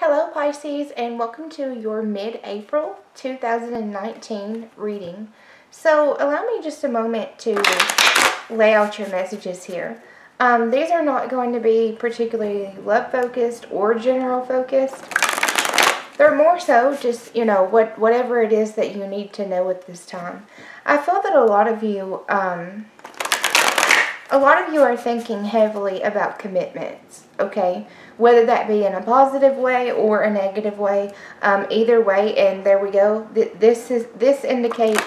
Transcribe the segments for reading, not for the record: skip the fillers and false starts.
Hello Pisces, and welcome to your mid-April 2019 reading. So allow me just a moment to lay out your messages here. These are not going to be particularly love focused or general focused. They're more so just, whatever it is that you need to know at this time. I feel that a lot of you are thinking heavily about commitments, okay? Whether that be in a positive way or a negative way, either way, and there we go. This indicates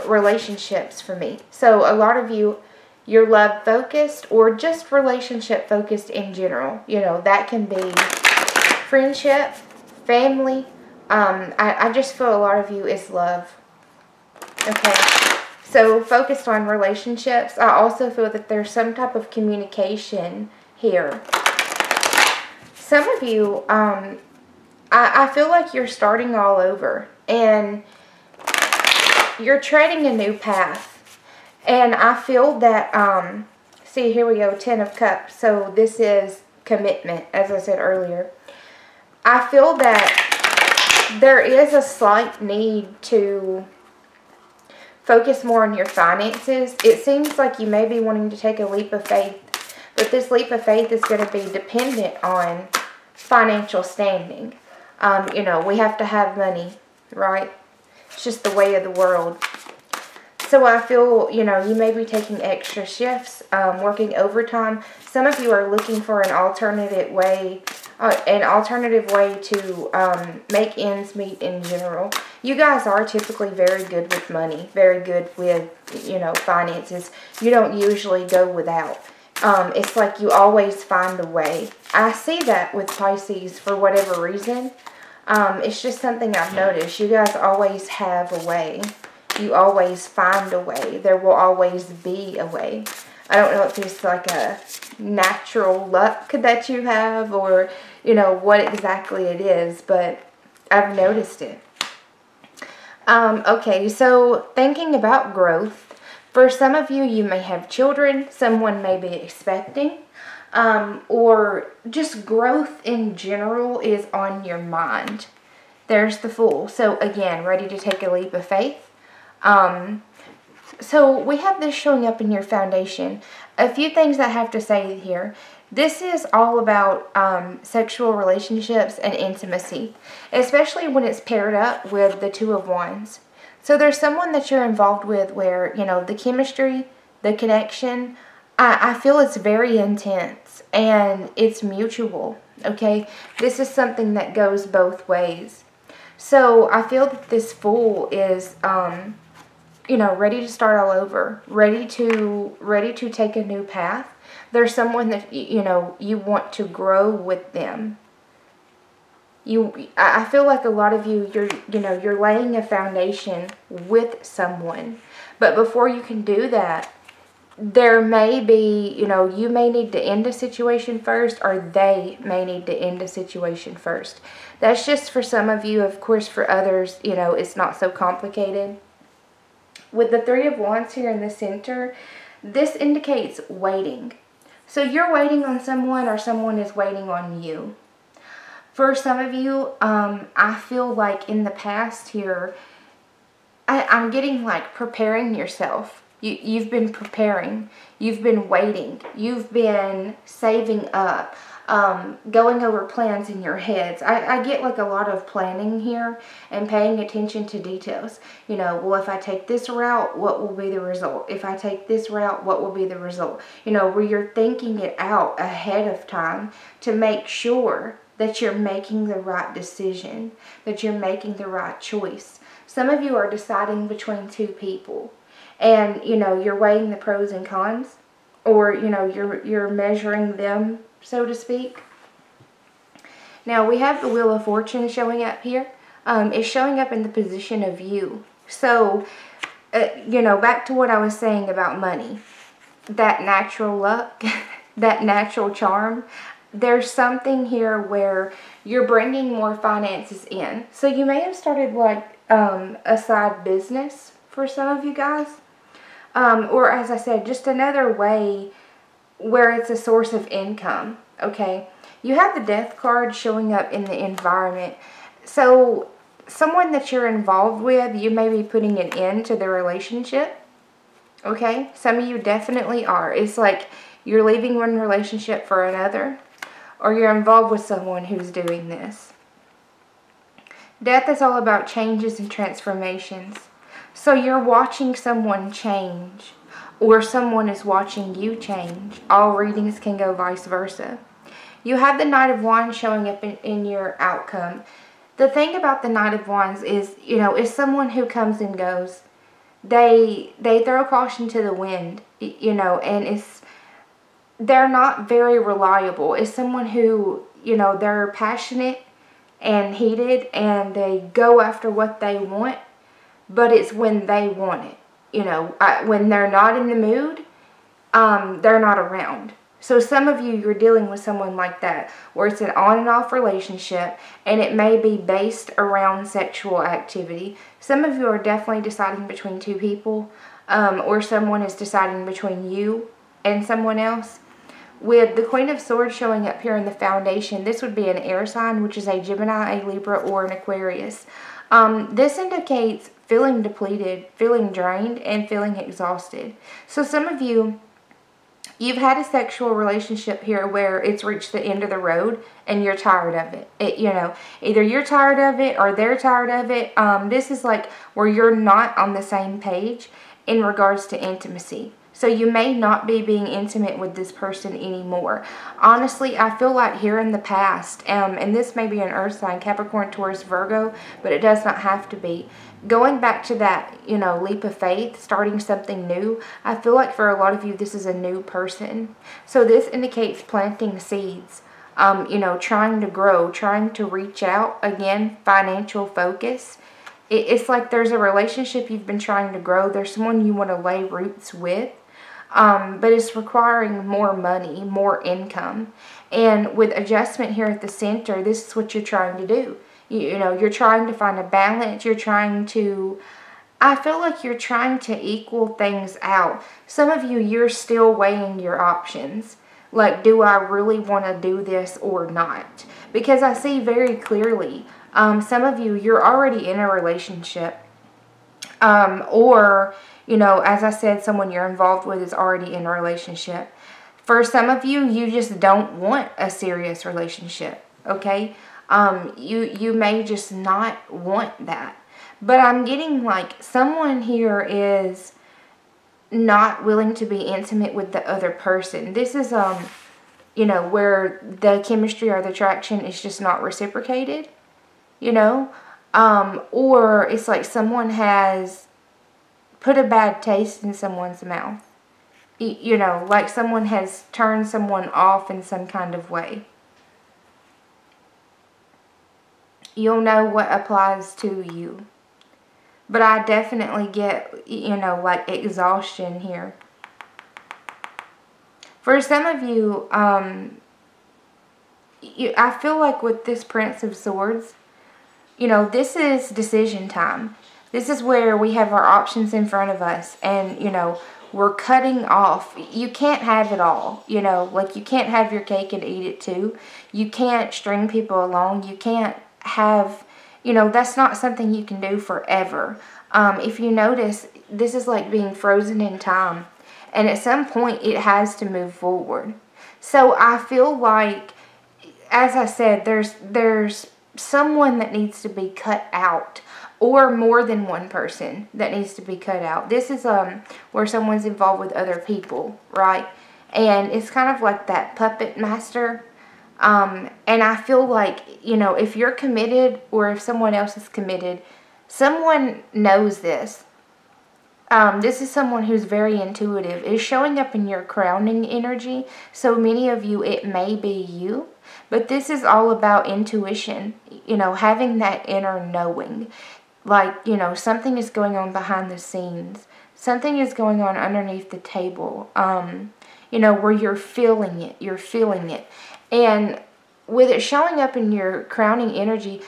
relationships for me. So a lot of you're love focused or just relationship focused in general. That can be friendship, family. I just feel a lot of you is love. Okay. So focused on relationships. I also feel that there's some type of communication here. Some of you, I feel like you're starting all over and you're treading a new path. And I feel that, see, here we go, 10 of Cups. So this is commitment, as I said earlier. I feel that there is a slight need to focus more on your finances. It seems like you may be wanting to take a leap of faith, but this leap of faith is going to be dependent on financial standing. We have to have money, right? It's just the way of the world. So I feel, you may be taking extra shifts, working overtime. Some of you are looking for an alternative way to make ends meet in general. You guys are typically very good with money, very good with, finances. You don't usually go without. It's like you always find a way. I see that with Pisces for whatever reason. It's just something I've noticed. You guys always have a way. You always find a way. There will always be a way. I don't know if it's like a natural luck that you have or, what exactly it is, but I've noticed it. Okay, so thinking about growth. For some of you, you may have children. Someone may be expecting. Or just growth in general is on your mind. There's the Fool. So again, ready to take a leap of faith. So we have this showing up in your foundation. A few things I have to say here. This is all about sexual relationships and intimacy, especially when it's paired up with the Two of Wands. So there's someone that you're involved with where, the chemistry, the connection, I feel it's very intense and it's mutual, okay? This is something that goes both ways. So I feel that this Fool is, ready to start all over, ready to take a new path. There's someone that, you want to grow with them. I feel like a lot of you're laying a foundation with someone. But before you can do that, there may be, you may need to end a situation first, or they may need to end a situation first. That's just for some of you. Of course, for others, it's not so complicated. With the Three of Wands here in the center, this indicates waiting. So you're waiting on someone or someone is waiting on you. For some of you, I feel like in the past here, I'm getting like preparing yourself. You've been preparing. You've been waiting. You've been saving up. Going over plans in your heads. I get like a lot of planning here and paying attention to details. Well, if I take this route, what will be the result? If I take this route, what will be the result? Where you're thinking it out ahead of time to make sure that you're making the right decision, that you're making the right choice. Some of you are deciding between two people and, you're weighing the pros and cons, or, you're measuring them, so to speak. Now we have the Wheel of Fortune showing up here. It's showing up in the position of you. So, back to what I was saying about money. That natural luck, that natural charm. There's something here where you're bringing more finances in. So you may have started like a side business for some of you guys. Or as I said, just another way where it's a source of income, okay? You have the Death card showing up in the environment. So someone that you're involved with, you may be putting an end to the relationship. Okay? Some of you definitely are. It's like you're leaving one relationship for another, or you're involved with someone who's doing this. Death is all about changes and transformations. So you're watching someone change, or someone is watching you change. All readings can go vice versa. You have the Knight of Wands showing up in your outcome. The thing about the Knight of Wands is, you know, it's someone who comes and goes. They throw caution to the wind, you know, and they're not very reliable. It's someone who, you know, they're passionate and heated, and they go after what they want, but it's when they want it. You know, when they're not in the mood, they're not around. So some of you, you're dealing with someone like that, where it's an on and off relationship, and it may be based around sexual activity. Some of you are definitely deciding between two people, or someone is deciding between you and someone else. With the Queen of Swords showing up here in the foundation, this would be an air sign, which is a Gemini, a Libra, or an Aquarius. This indicates feeling depleted, feeling drained, and feeling exhausted. So some of you, you've had a sexual relationship here where it's reached the end of the road and you're tired of it. You know, either you're tired of it or they're tired of it. This is like where you're not on the same page in regards to intimacy. So you may not be being intimate with this person anymore. Honestly, I feel like here in the past, and this may be an earth sign, Capricorn, Taurus, Virgo, but it does not have to be. Going back to that, you know, leap of faith, starting something new, I feel like for a lot of you, this is a new person. So this indicates planting seeds, you know, trying to grow, trying to reach out. Again, financial focus. It's like there's a relationship you've been trying to grow. There's someone you want to lay roots with. But it's requiring more money, more income. And with adjustment here at the center, this is what you're trying to do. You know, you're trying to find a balance. You're trying to, I feel like you're trying to equal things out. Some of you, you're still weighing your options. Like, do I really want to do this or not? Because I see very clearly, some of you, you're already in a relationship. Or, you know, as I said, someone you're involved with is already in a relationship. For some of you, you just don't want a serious relationship, okay? You may just not want that. But I'm getting like someone here is not willing to be intimate with the other person. This is, you know, where the chemistry or the attraction is just not reciprocated, you know? Or it's like someone has put a bad taste in someone's mouth. You know, like someone has turned someone off in some kind of way. You'll know what applies to you. But I definitely get, you know, like exhaustion here. For some of you, I feel like with this Prince of Swords, you know, this is decision time. This is where we have our options in front of us, and, you know, we're cutting off. You can't have it all, you know, like you can't have your cake and eat it too. You can't string people along. You can't have, you know, that's not something you can do forever. If you notice, this is like being frozen in time, and at some point it has to move forward. So I feel like, as I said, there's someone that needs to be cut out, or more than one person that needs to be cut out. This is where someone's involved with other people, right? And it's kind of like that puppet master. And I feel like, you know, if you're committed or if someone else is committed, someone knows this. This is someone who's very intuitive. It's showing up in your crowning energy. So many of you, it may be you. But this is all about intuition, you know, having that inner knowing. Like, you know, something is going on behind the scenes. Something is going on underneath the table, you know, where you're feeling it. You're feeling it. And with it showing up in your crowning energy,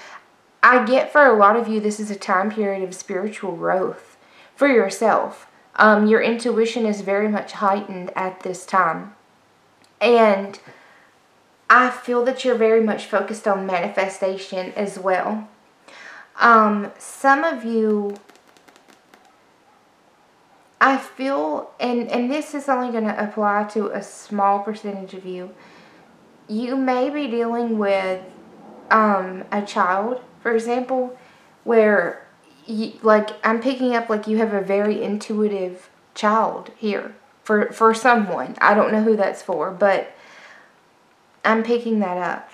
I get for a lot of you, this is a time period of spiritual growth for yourself. Your intuition is very much heightened at this time. And I feel that you're very much focused on manifestation as well. Some of you, I feel, and this is only going to apply to a small percentage of you, you may be dealing with a child, for example, where, like, I'm picking up like you have a very intuitive child here for someone. I don't know who that's for, but I'm picking that up.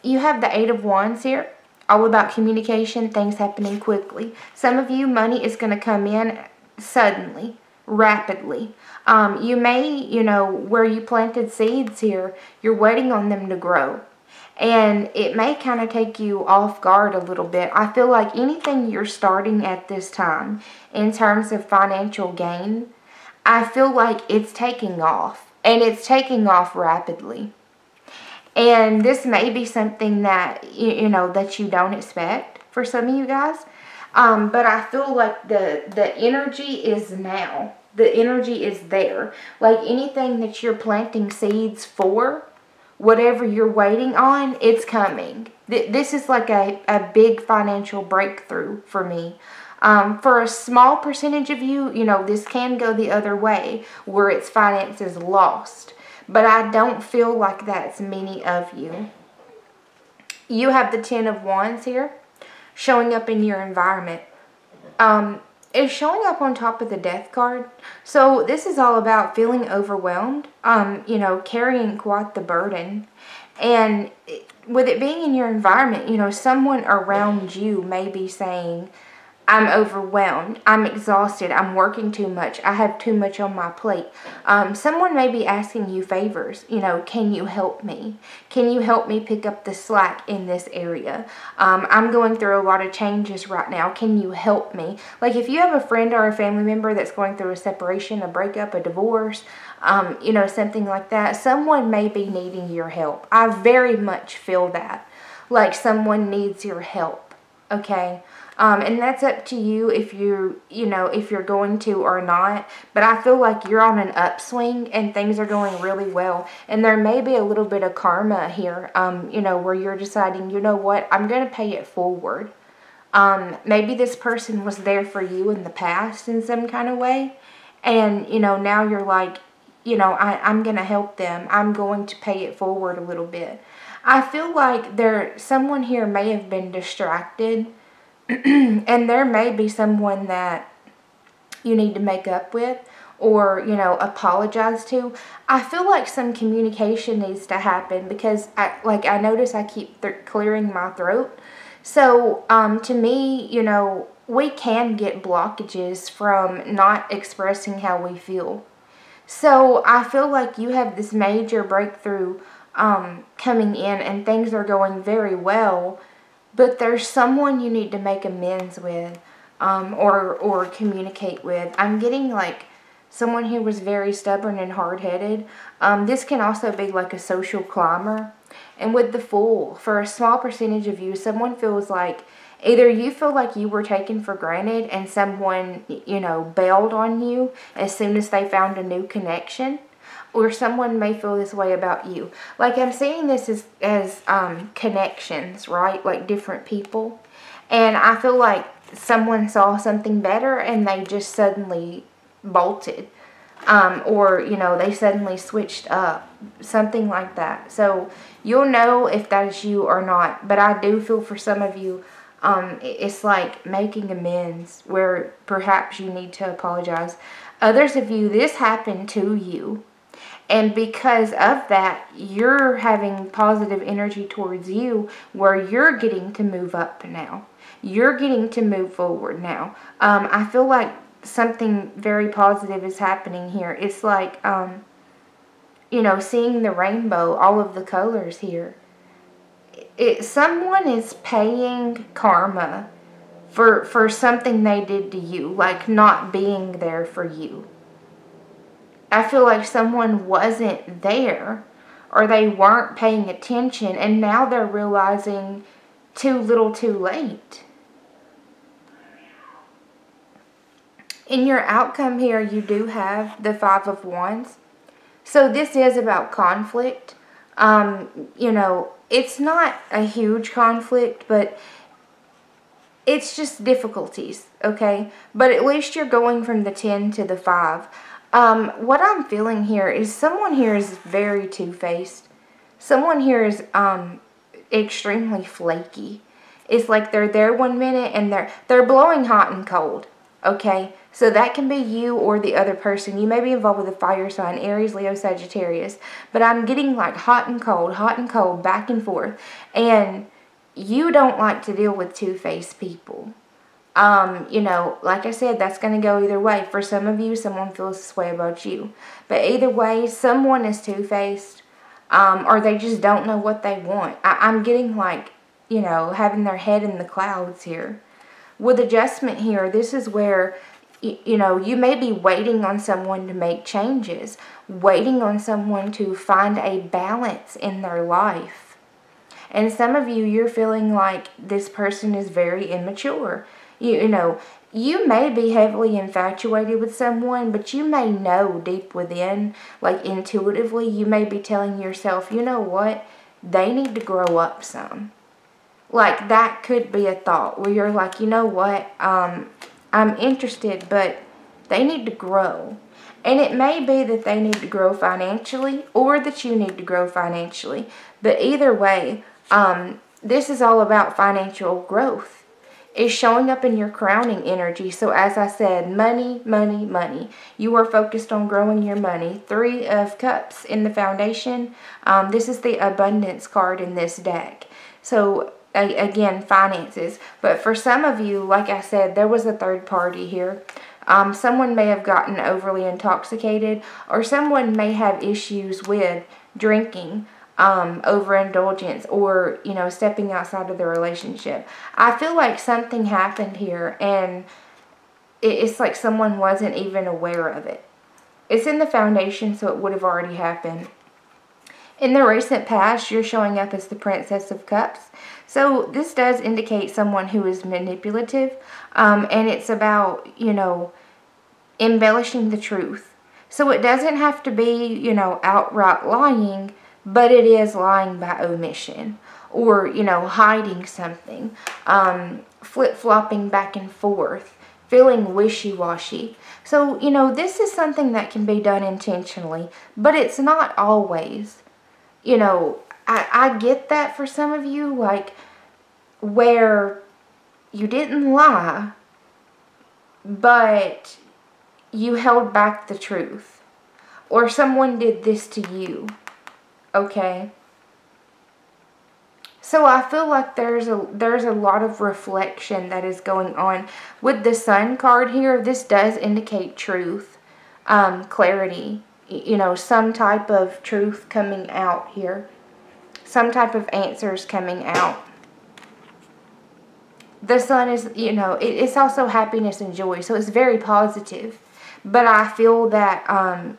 You have the Eight of Wands here, all about communication, things happening quickly. Some of you, money is going to come in suddenly, rapidly. You may, where you planted seeds here, you're waiting on them to grow. And it may kind of take you off guard a little bit. I feel like anything you're starting at this time in terms of financial gain, I feel like it's taking off. And it's taking off rapidly. And this may be something that, that you don't expect for some of you guys. But I feel like the energy is now. The energy is there. Like anything that you're planting seeds for, whatever you're waiting on, it's coming. This is like a big financial breakthrough for me. For a small percentage of you, this can go the other way, where it's finances lost. But I don't feel like that's many of you. You have the Ten of Wands here, showing up in your environment. It's showing up on top of the Death card. So this is all about feeling overwhelmed, carrying quite the burden. And with it being in your environment, someone around you may be saying, I'm overwhelmed, I'm exhausted, I'm working too much, I have too much on my plate. Someone may be asking you favors, can you help me? Can you help me pick up the slack in this area? I'm going through a lot of changes right now, can you help me? Like if you have a friend or a family member that's going through a separation, a breakup, a divorce, something like that, someone may be needing your help. I very much feel that, like someone needs your help, okay? And that's up to you if if you're going to or not. But I feel like you're on an upswing and things are going really well. And there may be a little bit of karma here, where you're deciding, you know what, I'm going to pay it forward. Maybe this person was there for you in the past in some kind of way. And, now you're like, I'm going to help them. I'm going to pay it forward a little bit. I feel like someone here may have been distracted. And there may be someone that you need to make up with or, apologize to. I feel like some communication needs to happen because I notice I keep clearing my throat. So, to me, we can get blockages from not expressing how we feel. So, I feel like you have this major breakthrough coming in and things are going very well. But there's someone you need to make amends with or communicate with. I'm getting like someone who was very stubborn and hard-headed. This can also be like a social climber. And with the Fool, for a small percentage of you, someone feels like either you feel like you were taken for granted and someone, bailed on you as soon as they found a new connection. Or someone may feel this way about you. Like I'm seeing this as connections, right? Like different people. And I feel like someone saw something better and they just suddenly bolted. Or, they suddenly switched up. Something like that. So you'll know if that is you or not. But I do feel for some of you, it's like making amends where perhaps you need to apologize. Others of you, this happened to you. And because of that, you're having positive energy towards you where you're getting to move up now. You're getting to move forward now. I feel like something very positive is happening here. It's like, seeing the rainbow, all of the colors here. Someone is paying karma for something they did to you, like not being there for you. I feel like someone wasn't there or they weren't paying attention and now they're realizing too little too late. In your outcome here, you do have the Five of Wands. So this is about conflict. You know, it's not a huge conflict, but it's just difficulties, okay? But at least you're going from the 10 to the 5. What I'm feeling here is someone here is very two-faced. Someone here is extremely flaky. It's like they're there one minute and they're blowing hot and cold, okay? So that can be you or the other person. You may be involved with a fire sign, Aries, Leo, Sagittarius. But I'm getting like hot and cold, back and forth. And you don't like to deal with two-faced people. You know, like I said, that's going to go either way. For some of you, someone feels this way about you. But either way, someone is two-faced, or they just don't know what they want. I'm getting like, you know, having their head in the clouds here. With adjustment here, this is where, you know, you may be waiting on someone to make changes, waiting on someone to find a balance in their life. And some of you, you're feeling like this person is very immature. You know, you may be heavily infatuated with someone, but you may know deep within, like intuitively, you may be telling yourself, you know what, they need to grow up some. Like that could be a thought where you're like, you know what, I'm interested, but they need to grow. And it may be that they need to grow financially or that you need to grow financially. But either way, this is all about financial growth. It's showing up in your crowning energy. So as I said, money, money, money. You are focused on growing your money. 3 of Cups in the foundation. This is the abundance card in this deck. So again, finances. But for some of you, like I said, there was a third party here. Someone may have gotten overly intoxicated, or someone may have issues with drinking, overindulgence, or, you know, stepping outside of the relationship. I feel like something happened here, and it's like someone wasn't even aware of it. It's in the foundation, so it would have already happened. In the recent past, you're showing up as the Princess of Cups. So this does indicate someone who is manipulative, and it's about, you know, embellishing the truth. So it doesn't have to be, you know, outright lying, but it is lying by omission, or, you know, hiding something, flip-flopping back and forth, feeling wishy-washy. So, you know, this is something that can be done intentionally, but it's not always. You know, I get that for some of you, like, where you didn't lie, but you held back the truth. Or someone did this to you. Okay? So I feel like there's a lot of reflection that is going on. With the Sun card here, this does indicate truth, clarity. You know, some type of truth coming out here. Some type of answers coming out. The Sun is, you know, it's also happiness and joy. So it's very positive. But I feel that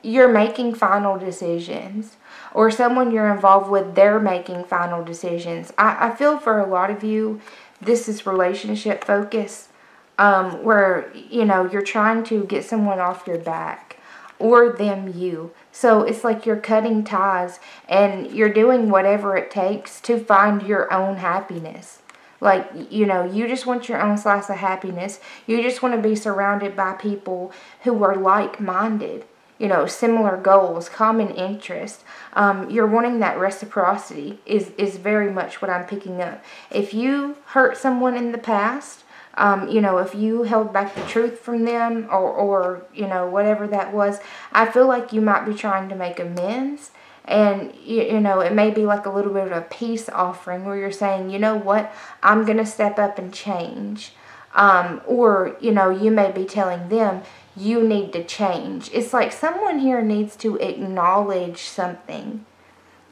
you're making final decisions. Or someone you're involved with, they're making final decisions. I feel for a lot of you, this is relationship focus. Where, you know, you're trying to get someone off your back. Or them you. So it's like you're cutting ties and you're doing whatever it takes to find your own happiness. Like, you know, you just want your own slice of happiness. You just want to be surrounded by people who are like-minded. You know, similar goals, common interests. You're wanting that reciprocity is very much what I'm picking up. If you hurt someone in the past, you know, if you held back the truth from them or, you know, whatever that was, I feel like you might be trying to make amends. And, you know, it may be like a little bit of a peace offering where you're saying, you know what, I'm going to step up and change. Or, you know, you may be telling them, you need to change. It's like someone here needs to acknowledge something.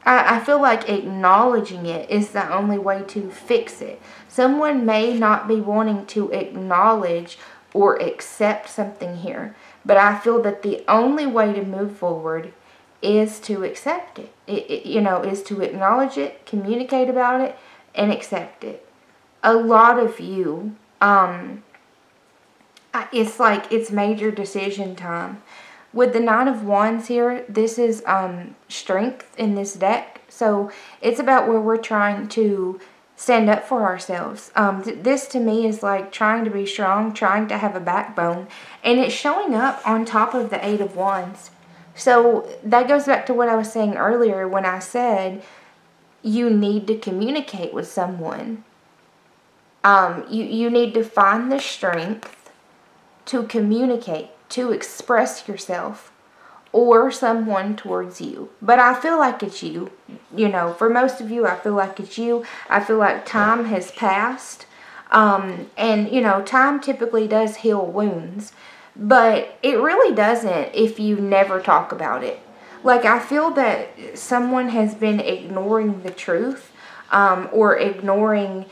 I feel like acknowledging it is the only way to fix it. Someone may not be wanting to acknowledge or accept something here. But I feel that the only way to move forward is to accept it. You know, is to acknowledge it, communicate about it, and accept it. A lot of you, it's like it's major decision time. With the Nine of Wands here, this is strength in this deck. So it's about where we're trying to stand up for ourselves. This to me is like trying to be strong, trying to have a backbone. And it's showing up on top of the Eight of Wands. So that goes back to what I was saying earlier when I said you need to communicate with someone. You need to find the strength to communicate, to express yourself, or someone towards you. But I feel like it's you. You know, for most of you, I feel like it's you. I feel like time has passed. And, you know, time typically does heal wounds. But it really doesn't if you never talk about it. Like, I feel that someone has been ignoring the truth, or ignoring,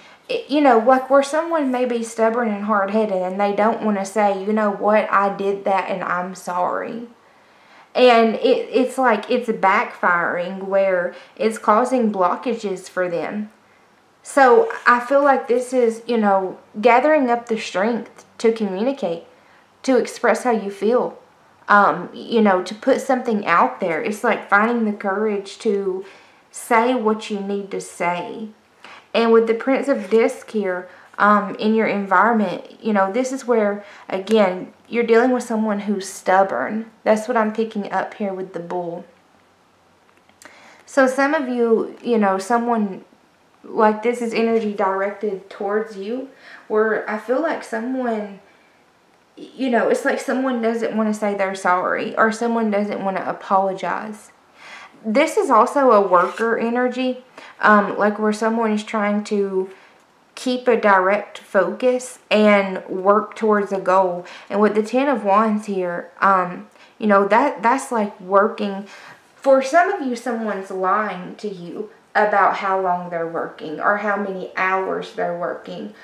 you know, like where someone may be stubborn and hard-headed and they don't want to say, you know what, I did that and I'm sorry. And it's like it's backfiring where it's causing blockages for them. So I feel like this is, you know, gathering up the strength to communicate, to express how you feel, you know, to put something out there. It's like finding the courage to say what you need to say. And with the Prince of Disc here, in your environment, you know, this is where, again, you're dealing with someone who's stubborn. That's what I'm picking up here with the Bull. So some of you, you know, someone like this is energy directed towards you, where I feel like someone, you know, it's like someone doesn't want to say they're sorry, or someone doesn't want to apologize. This is also a worker energy, like where someone is trying to keep a direct focus and work towards a goal. And with the Ten of Wands here, you know, that's like working. For some of you, someone's lying to you about how long they're working or how many hours they're working,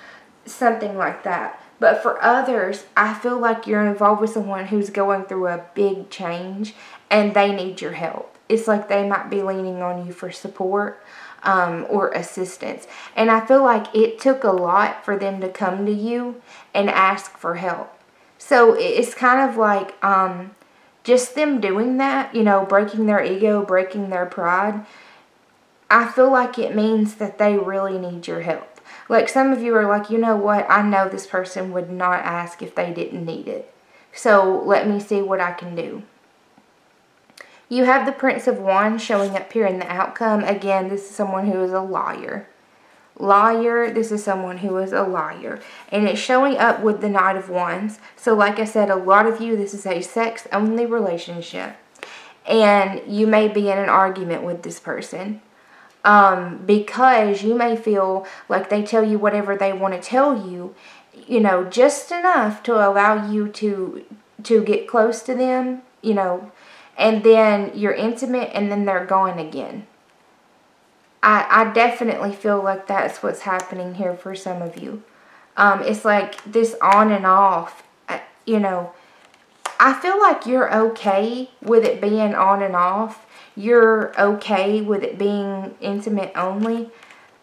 something like that. But for others, I feel like you're involved with someone who's going through a big change and they need your help. It's like they might be leaning on you for support, or assistance. And I feel like it took a lot for them to come to you and ask for help. So it's kind of like just them doing that, you know, breaking their ego, breaking their pride. I feel like it means that they really need your help. Like some of you are like, you know what, I know this person would not ask if they didn't need it. So let me see what I can do. You have the Prince of Wands showing up here in the outcome. Again, this is someone who is a liar. This is someone who is a liar. And it's showing up with the Knight of Wands. So like I said, a lot of you, this is a sex-only relationship. And you may be in an argument with this person. Because you may feel like they tell you whatever they want to tell you, you know, just enough to allow you to get close to them, you know, and then you're intimate and then they're gone again. I definitely feel like that's what's happening here for some of you. It's like this on and off, you know. I feel like you're okay with it being on and off. You're okay with it being intimate only.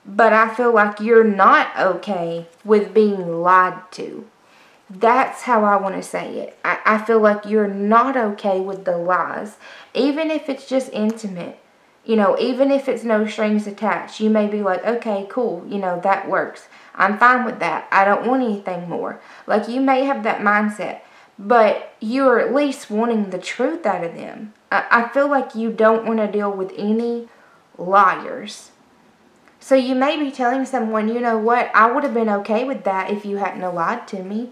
But I feel like you're not okay with being lied to. That's how I want to say it. I feel like you're not okay with the lies. Even if it's just intimate. You know, even if it's no strings attached. You may be like, okay, cool. You know, that works. I'm fine with that. I don't want anything more. Like, you may have that mindset. But you're at least wanting the truth out of them. I feel like you don't want to deal with any liars. So you may be telling someone, you know what, I would have been okay with that if you hadn't lied to me.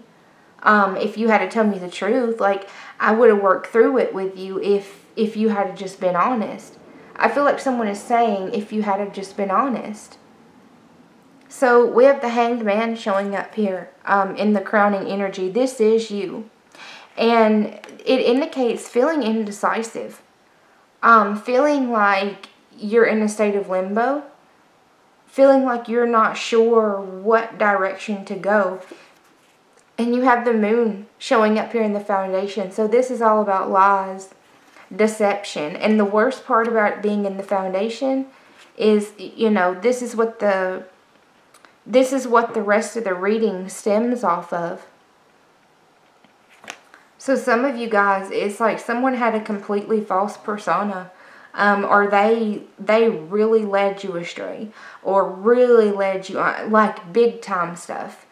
If you had to tell me the truth, like, I would have worked through it with you if you had just been honest. I feel like someone is saying, if you had just been honest. So we have the Hanged Man showing up here in the crowning energy. This is you. And it indicates feeling indecisive. Feeling like you're in a state of limbo. Feeling like you're not sure what direction to go. And you have the Moon showing up here in the foundation. So this is all about lies, deception. And the worst part about it being in the foundation is, you know, this is what the rest of the reading stems off of. So some of you guys, it's like someone had a completely false persona. Or they really led you astray, or really led you on, like big time stuff.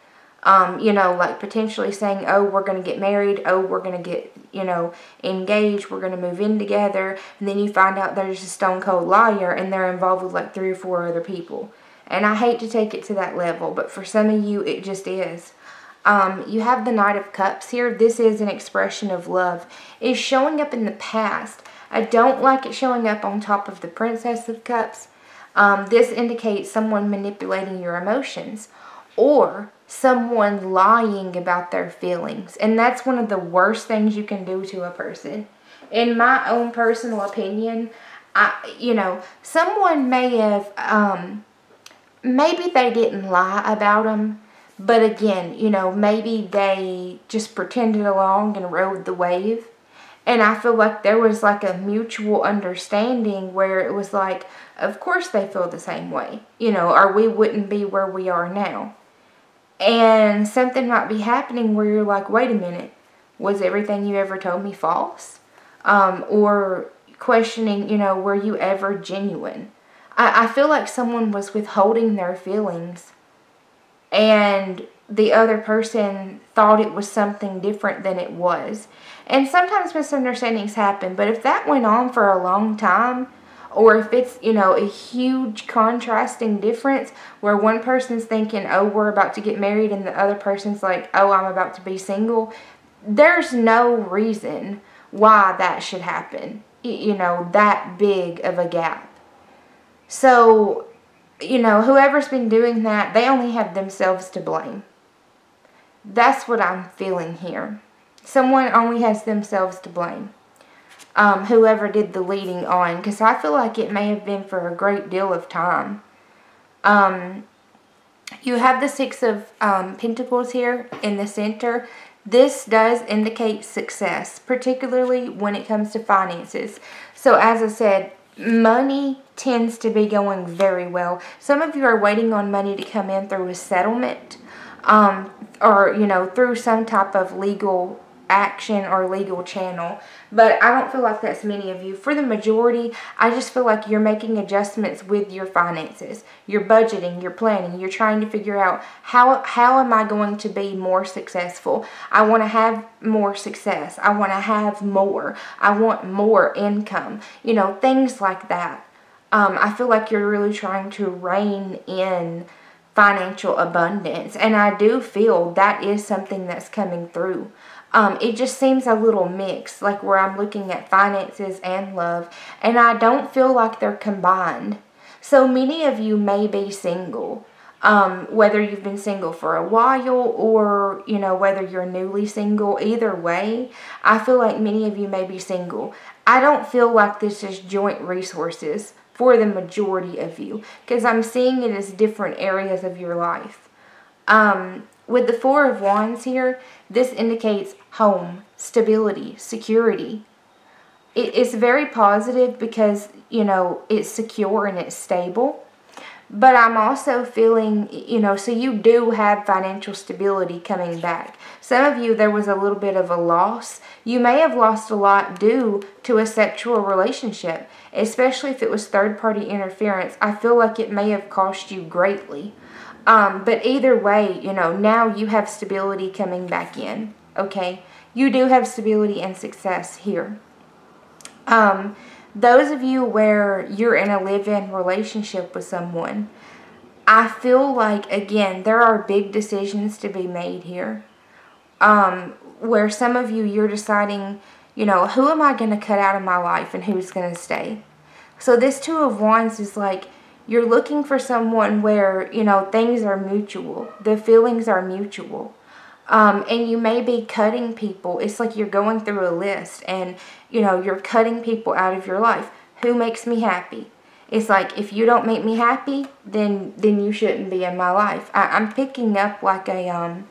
You know, like potentially saying, oh, we're going to get married, oh, we're going to get, you know, engaged, we're going to move in together, and then you find out they're just a stone cold liar, and they're involved with like 3 or 4 other people. And I hate to take it to that level, but for some of you, it just is. You have the Knight of Cups here. This is an expression of love. It's showing up in the past. I don't like it showing up on top of the Princess of Cups. This indicates someone manipulating your emotions, or someone lying about their feelings. And that's one of the worst things you can do to a person. In my own personal opinion, you know, someone may have, maybe they didn't lie about them, but again, you know, maybe they just pretended along and rode the wave. And I feel like there was like a mutual understanding where it was like, of course they feel the same way, you know, or we wouldn't be where we are now. And something might be happening where you're like, wait a minute, was everything you ever told me false? Or questioning, you know, were you ever genuine? I feel like someone was withholding their feelings, and the other person thought it was something different than it was. And sometimes misunderstandings happen, but if that went on for a long time, or if it's, you know, a huge contrasting difference where one person's thinking, oh, we're about to get married, and the other person's like, oh, I'm about to be single, there's no reason why that should happen, you know, that big of a gap. So, you know, whoever's been doing that, they only have themselves to blame. That's what I'm feeling here. Someone only has themselves to blame. Whoever did the leading on, because I feel like it may have been for a great deal of time. You have the 6 of Pentacles here in the center. This does indicate success, particularly when it comes to finances. So as I said, money tends to be going very well. Some of you are waiting on money to come in through a settlement, or, you know, through some type of legal action or legal channel. But I don't feel like that's many of you. For the majority, I just feel like you're making adjustments with your finances. You're budgeting, you're planning, you're trying to figure out how am I going to be more successful? I want to have more success. I want to have more. I want more income. You know, things like that. I feel like you're really trying to rein in financial abundance. And I do feel that is something that's coming through. It just seems a little mixed, like where I'm looking at finances and love, and I don't feel like they're combined. So many of you may be single, whether you've been single for a while or, you know, whether you're newly single. Either way, I feel like many of you may be single. I don't feel like this is joint resources for the majority of you, because I'm seeing it as different areas of your life. With the 4 of Wands here, this indicates home, stability, security. It's very positive because, you know, it's secure and it's stable. But I'm also feeling, you know, so you do have financial stability coming back. Some of you, there was a little bit of a loss. You may have lost a lot due to a sexual relationship, especially if it was third-party interference. I feel like it may have cost you greatly. But either way, you know, now you have stability coming back in, okay? You do have stability and success here. Those of you where you're in a live-in relationship with someone, I feel like, again, there are big decisions to be made here. Where some of you, you're deciding, you know, who am I going to cut out of my life and who's going to stay? So this 2 of Wands is like, you're looking for someone where, you know, things are mutual. The feelings are mutual. And you may be cutting people. It's like you're going through a list and, you know, you're cutting people out of your life. Who makes me happy? It's like, if you don't make me happy, then you shouldn't be in my life. I'm picking up like a,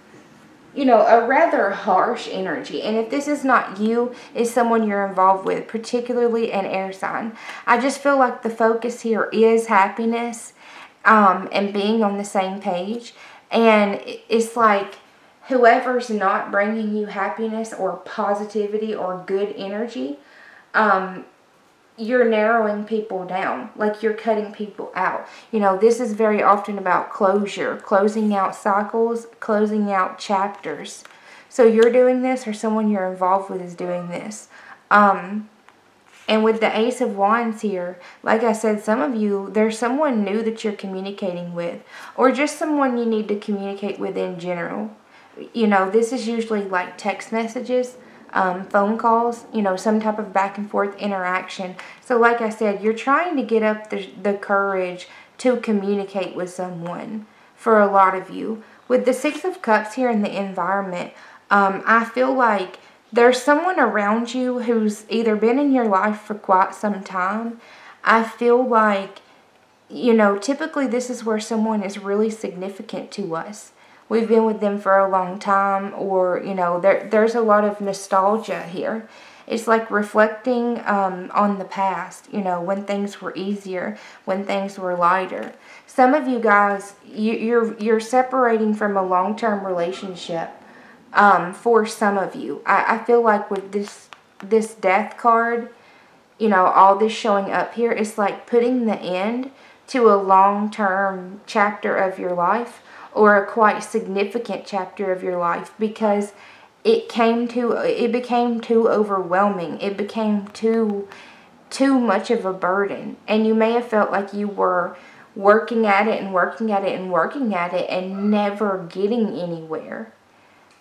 you know, a rather harsh energy. And if this is not you, it's someone you're involved with, particularly an air sign. I just feel like the focus here is happiness, and being on the same page. And it's like, whoever's not bringing you happiness or positivity or good energy, you're narrowing people down, like you're cutting people out. This is very often about closure, closing out cycles, closing out chapters. So you're doing this, or someone you're involved with is doing this. And with the Ace of Wands here, like I said, some of you, there's someone new that you're communicating with, or just someone you need to communicate with in general. This is usually like text messages, phone calls, some type of back and forth interaction. So like I said, you're trying to get up the courage to communicate with someone for a lot of you. With the Six of Cups here in the environment, I feel like there's someone around you who's either been in your life for quite some time. I feel like, typically this is where someone is really significant to us. We've been with them for a long time, or, there's a lot of nostalgia here. It's like reflecting on the past, when things were easier, when things were lighter. Some of you guys, you're separating from a long-term relationship. For some of you, I feel like with this death card, all this showing up here, it's like putting the end to a long-term chapter of your life, or a quite significant chapter of your life, because it became too overwhelming. It became too much of a burden, and you may have felt like you were working at it and working at it and working at it and never getting anywhere.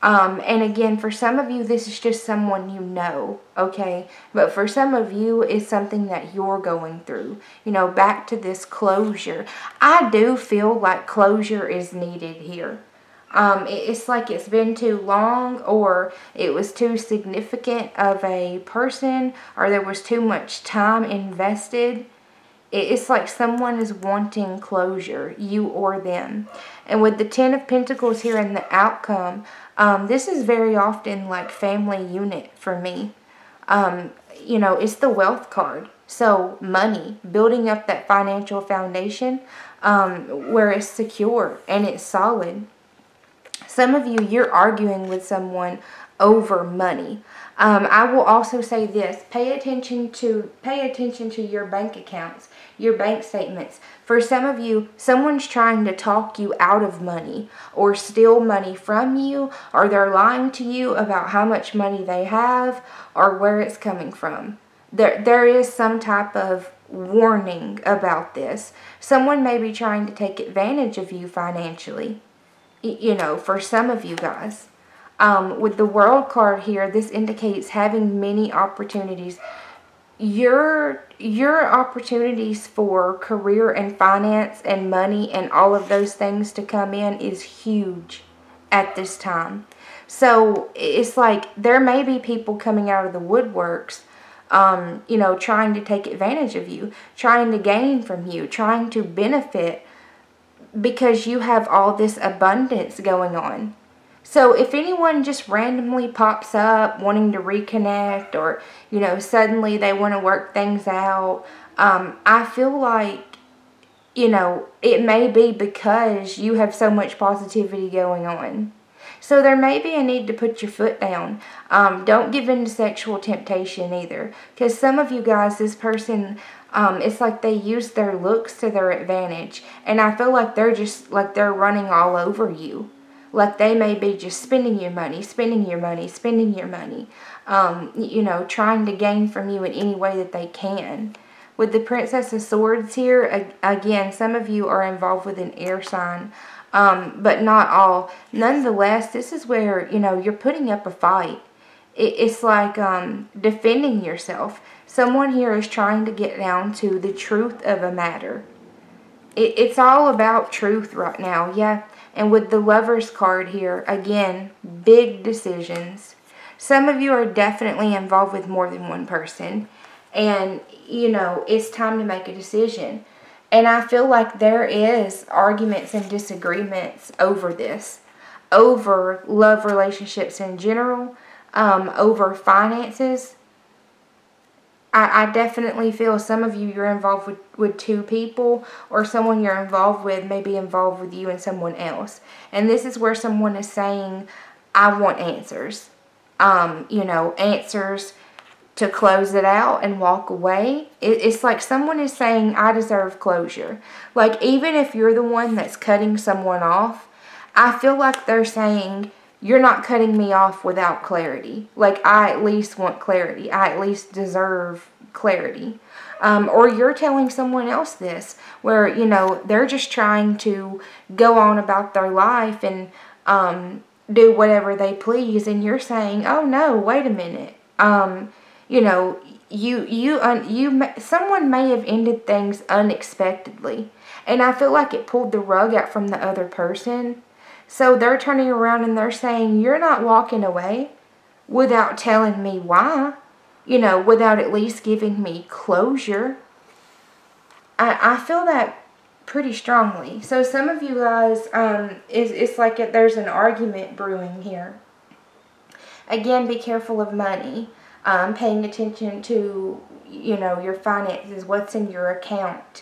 And again, for some of you, this is just someone okay? But for some of you, it's something that you're going through. Back to this closure. I do feel like closure is needed here. It's like it's been too long, or it was too significant of a person, or there was too much time invested. It's like someone is wanting closure, you or them. And with the Ten of Pentacles here in the outcome, this is very often like family unit for me. It's the wealth card. So money, building up that financial foundation where it's secure and it's solid. Some of you, you're arguing with someone over money. I will also say this: pay attention to your bank accounts, your bank statements. For some of you, someone's trying to talk you out of money, or steal money from you, or they're lying to you about how much money they have or where it's coming from. There is some type of warning about this. Someone may be trying to take advantage of you financially, for some of you guys. With the World card here, this indicates having many opportunities. Your opportunities for career and finance and money and all of those things to come in is huge at this time. So it's like there may be people coming out of the woodworks, trying to take advantage of you, trying to gain from you, trying to benefit because you have all this abundance going on. So if anyone just randomly pops up wanting to reconnect, or, suddenly they want to work things out, I feel like, it may be because you have so much positivity going on. So there may be a need to put your foot down. Don't give in to sexual temptation either. Because some of you guys, this person, it's like they use their looks to their advantage. And I feel like they're running all over you. Like they may be just spending your money, trying to gain from you in any way that they can. With the Princess of Swords here, again, some of you are involved with an air sign, but not all. Nonetheless, this is where, you're putting up a fight. It's like defending yourself. Someone here is trying to get down to the truth of a matter. It's all about truth right now, yeah. And with the Lovers card here, again, big decisions. Some of you are definitely involved with more than one person. And, it's time to make a decision. And I feel like there is arguments and disagreements over this. Over love relationships in general. Over finances. I definitely feel some of you, you're involved with two people, or someone you're involved with may be involved with you and someone else. And this is where someone is saying, I want answers. You know, answers to close it out and walk away. It's like someone is saying, I deserve closure. Like, even if you're the one that's cutting someone off, I feel like they're saying, you're not cutting me off without clarity. Like, I at least want clarity. I at least deserve clarity. Or you're telling someone else this, where, you know, they're just trying to go on about their life and do whatever they please, and you're saying, oh no, wait a minute. You know, someone may have ended things unexpectedly, and I feel like it pulled the rug out from the other person. So they're turning around and they're saying, you're not walking away without telling me why, you know, without at least giving me closure. I feel that pretty strongly. So some of you guys, it's like there's an argument brewing here. Again, be careful of money. Paying attention to, you know, your finances, what's in your account,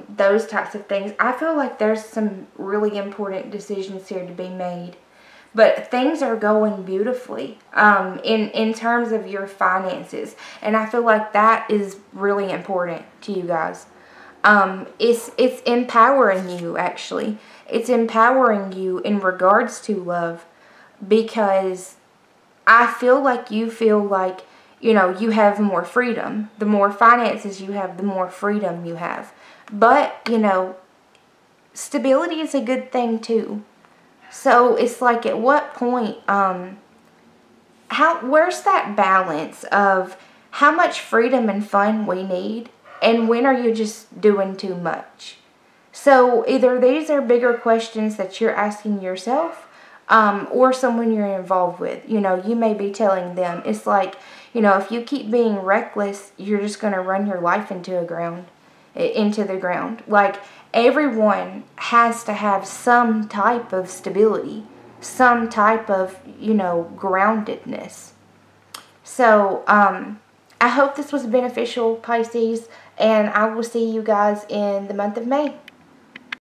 those types of things. I feel like there's some really important decisions here to be made. But things are going beautifully in terms of your finances. And I feel like that is really important to you guys. It's empowering you, actually. It's empowering you in regards to love, because I feel like you feel like, you know, you have more freedom. The more finances you have, the more freedom you have. But, you know, stability is a good thing too. So it's like, at what point, where's that balance of how much freedom and fun we need, and when are you just doing too much? So either these are bigger questions that you're asking yourself, or someone you're involved with. You know, you may be telling them. It's like, you know, if you keep being reckless, you're just going to run your life into the ground. Like, everyone has to have some type of stability, some type of, you know, groundedness. So, I hope this was beneficial, Pisces, and I will see you guys in the month of May.